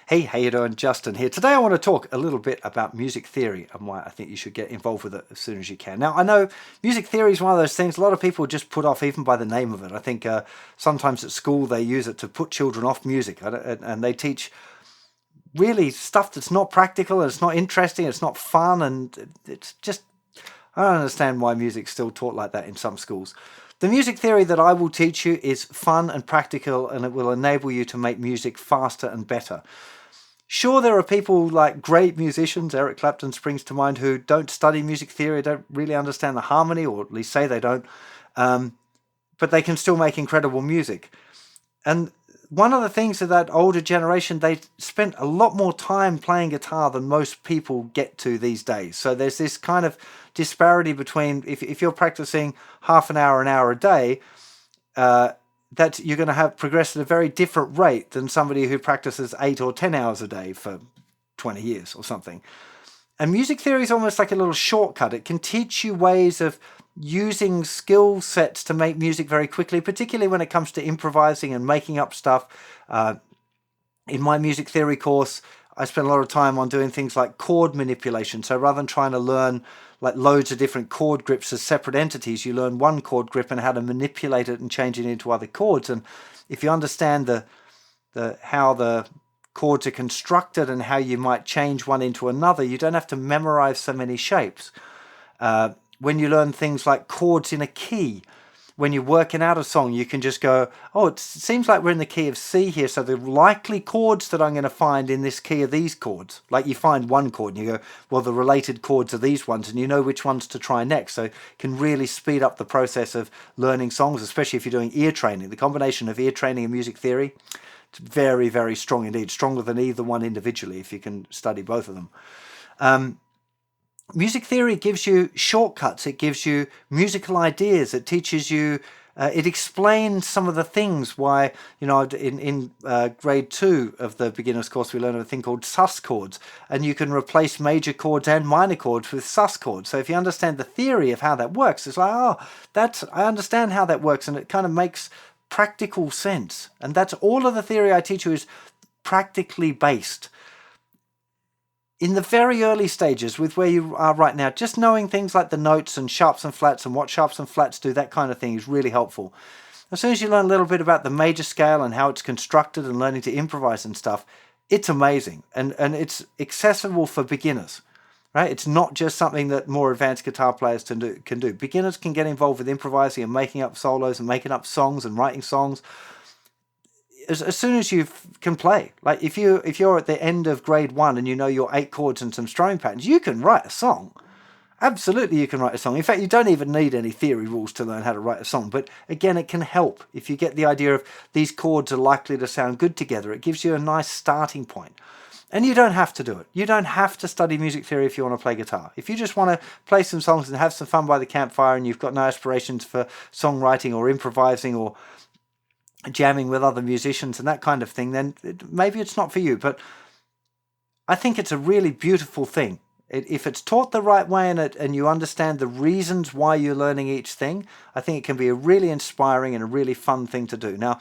Hey, how you doing? Justin here. Today I want to talk a little bit about music theory and why I think you should get involved with it as soon as you can. Now, I know music theory is one of those things a lot of people just put off even by the name of it. I think sometimes at school they use it to put children off music, and they teach really stuff that's not practical, and it's not interesting, it's not fun, and it's just, I don't understand why music's still taught like that in some schools. The music theory that I will teach you is fun and practical, and it will enable you to make music faster and better. Sure, there are people like great musicians, Eric Clapton springs to mind, who don't study music theory, don't really understand the harmony, or at least say they don't, but they can still make incredible music. And one of the things of that older generation, they spent a lot more time playing guitar than most people get to these days. So there's this kind of disparity between, if you're practicing half an hour a day, that you're going to have progressed at a very different rate than somebody who practices 8 or 10 hours a day for 20 years or something. And music theory is almost like a little shortcut. It can teach you ways of using skill sets to make music very quickly, particularly when it comes to improvising and making up stuff. In my music theory course, I spent a lot of time on doing things like chord manipulation. So rather than trying to learn like loads of different chord grips as separate entities, you learn one chord grip and how to manipulate it and change it into other chords. And if you understand how the chords are constructed and how you might change one into another, you don't have to memorize so many shapes. When you learn things like chords in a key, when you're working out a song, you can just go, oh, it seems like we're in the key of C here, so the likely chords that I'm going to find in this key are these chords. Like you find one chord and you go, well, the related chords are these ones, and you know which ones to try next. So it can really speed up the process of learning songs, especially if you're doing ear training. The combination of ear training and music theory, it's very, very strong indeed, stronger than either one individually if you can study both of them. Music theory gives you shortcuts. It gives you musical ideas. It teaches you, it explains some of the things why, in grade 2 of the beginner's course, we learn a thing called sus chords, and you can replace major chords and minor chords with sus chords. So if you understand the theory of how that works, it's like, oh, I understand how that works, and it kind of makes practical sense. And that's all of the theory I teach you is practically based. In the very early stages with where you are right now, just knowing things like the notes and sharps and flats and what sharps and flats do, that kind of thing is really helpful. As soon as you learn a little bit about the major scale and how it's constructed and learning to improvise and stuff, it's amazing. And it's accessible for beginners, right? It's not just something that more advanced guitar players can do. Beginners can get involved with improvising and making up solos and making up songs and writing songs as soon as you can play. Like if you're at the end of grade 1 and you know your 8 chords and some strumming patterns, you can write a song. Absolutely, you can write a song. In fact, you don't even need any theory rules to learn how to write a song. But again, it can help. If you get the idea of these chords are likely to sound good together, it gives you a nice starting point. And you don't have to do it. You don't have to study music theory if you want to play guitar. If you just want to play some songs and have some fun by the campfire and you've got no aspirations for songwriting or improvising or jamming with other musicians and that kind of thing, then maybe it's not for you. But I think it's a really beautiful thing. If it's taught the right way and you understand the reasons why you're learning each thing, I think it can be a really inspiring and a really fun thing to do. Now,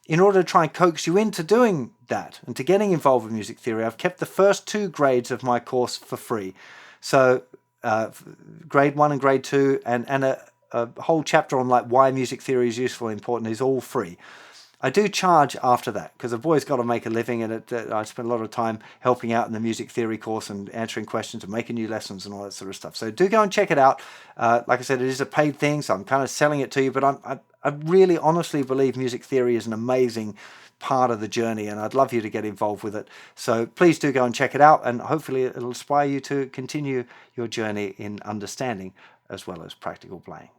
in order to try and coax you into doing that and to getting involved with music theory, I've kept the first 2 grades of my course for free. So grade 1 and grade 2 and a whole chapter on like why music theory is useful and important is all free. I do charge after that because I've always got to make a living, and I spend a lot of time helping out in the music theory course and answering questions and making new lessons and all that sort of stuff. So do go and check it out. Like I said, it is a paid thing, so I'm kind of selling it to you, but I really honestly believe music theory is an amazing part of the journey, and I'd love you to get involved with it. So please do go and check it out, and hopefully it'll inspire you to continue your journey in understanding as well as practical playing.